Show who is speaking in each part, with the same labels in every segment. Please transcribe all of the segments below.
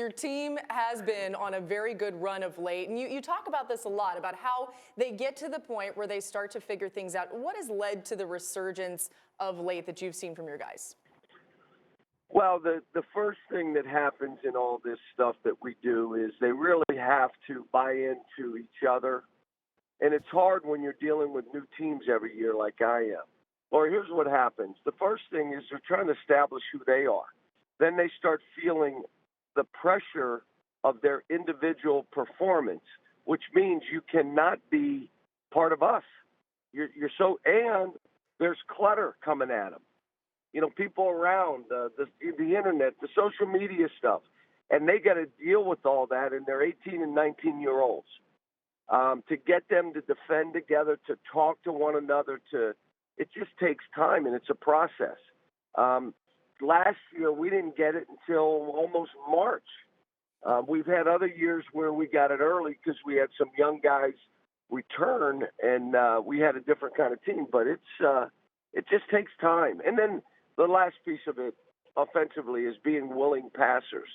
Speaker 1: Your team has been on a very good run of late, and you talk about this a lot, about how they get to the point where they start to figure things out. What has led to the resurgence of late that you've seen from your guys?
Speaker 2: Well, the first thing that happens in all this stuff that we do is they really have to buy into each other. And it's hard when you're dealing with new teams every year like I am. Or here's what happens. The first thing is they're trying to establish who they are. Then they start feeling the pressure of their individual performance, which means you cannot be part of us. And there's clutter coming at them. You know, people around, the internet, the social media stuff, and they got to deal with all that, and they're 18 and 19-year-olds. To get them to defend together, to talk to one another, it just takes time, and it's a process. Last year, we didn't get it until almost March. We've had other years where we got it early because we had some young guys return, and we had a different kind of team. But it just takes time. And then the last piece of it, offensively, is being willing passers.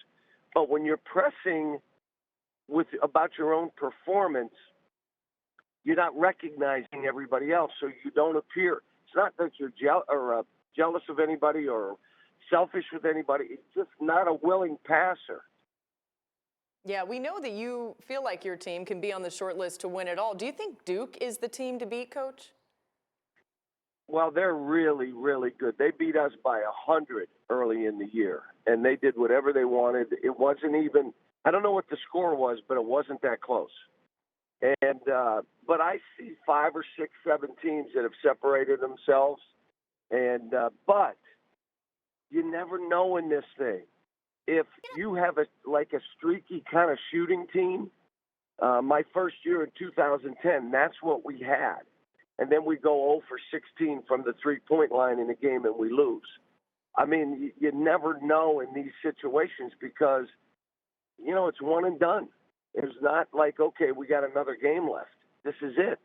Speaker 2: But when you're pressing about your own performance, you're not recognizing everybody else, so you don't appear. It's not that you're jealous of anybody or selfish with anybody. It's just not a willing passer.
Speaker 1: Yeah, we know that you feel like your team can be on the short list to win it all. Do you think Duke is the team to beat, Coach?
Speaker 2: Well, they're really, really good. They beat us by 100 early in the year, and they did whatever they wanted. It wasn't even – I don't know what the score was, but it wasn't that close. And but I see 5 or 6, 7 teams that have separated themselves. And but you never know in this thing. If you have a streaky kind of shooting team, my first year in 2010, that's what we had. And then we go 0 for 16 from the three-point line in a game and we lose. I mean, you never know in these situations because, you know, it's one and done. It's not like, okay, we got another game left. This is it.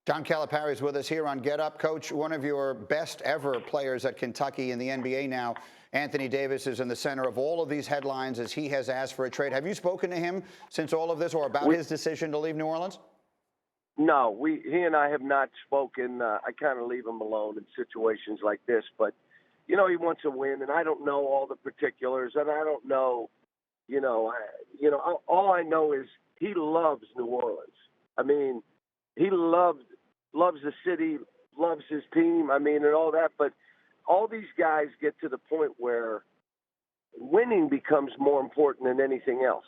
Speaker 3: John Calipari is with us here on Get Up. Coach, one of your best ever players at Kentucky in the NBA now, Anthony Davis, is in the center of all of these headlines as he has asked for a trade. Have you spoken to him since all of this or about his decision to leave New Orleans?
Speaker 2: No, he and I have not spoken. I kind of leave him alone in situations like this. But, you know, he wants to win, and I don't know all the particulars, and I don't know, all I know is he loves New Orleans. I mean, he loves the city, loves his team, and all that. But all these guys get to the point where winning becomes more important than anything else.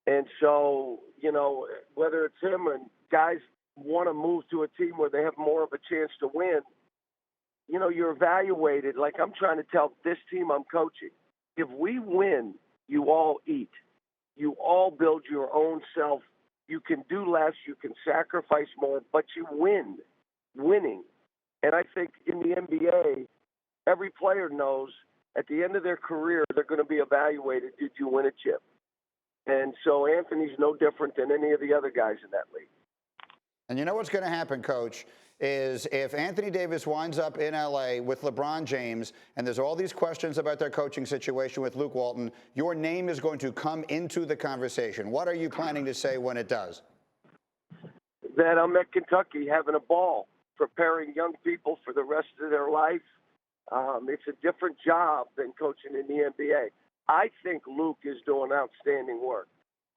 Speaker 2: And so, you know, whether it's him and guys want to move to a team where they have more of a chance to win, you know, you're evaluated. Like I'm trying to tell this team I'm coaching, if we win, you all eat. You all build your own self. You can do less, you can sacrifice more, but you win. Winning. And I think in the NBA, every player knows at the end of their career, they're going to be evaluated, did you win a chip? And so Anthony's no different than any of the other guys in that league.
Speaker 3: And you know what's going to happen, Coach, is if Anthony Davis winds up in L.A. with LeBron James and there's all these questions about their coaching situation with Luke Walton, your name is going to come into the conversation. What are you planning to say when it does?
Speaker 2: That I'm at Kentucky having a ball, preparing young people for the rest of their life. It's a different job than coaching in the NBA. I think Luke is doing outstanding work.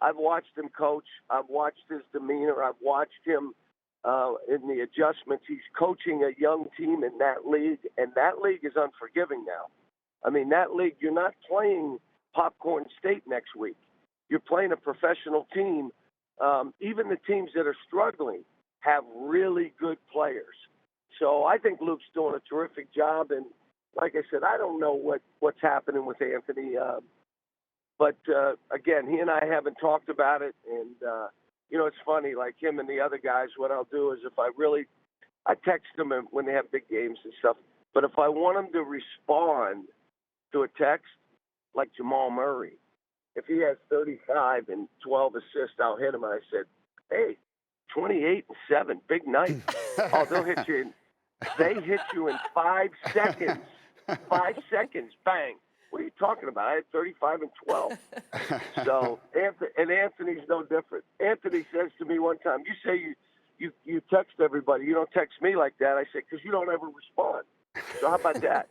Speaker 2: I've watched him coach. I've watched his demeanor. I've watched him in the adjustments. He's coaching a young team in that league, and that league is unforgiving now. I mean, that league, you're not playing Popcorn State next week. You're playing a professional team. Even the teams that are struggling have really good players. So I think Luke's doing a terrific job. And like I said, I don't know what's happening with Anthony. But again, he and I haven't talked about it. And, you know, it's funny, like him and the other guys, what I'll do is I text them when they have big games and stuff. But if I want them to respond to a text, like Jamal Murray, if he has 35 and 12 assists, I'll hit him. And I said, hey, 28 and 7, big night. Oh, they'll hit you. They hit you in 5 seconds. 5 seconds, bang. What are you talking about? I had 35 and 12. So, Anthony's no different. Anthony says to me one time, you say you text everybody. You don't text me like that. I say, because you don't ever respond. So how about that?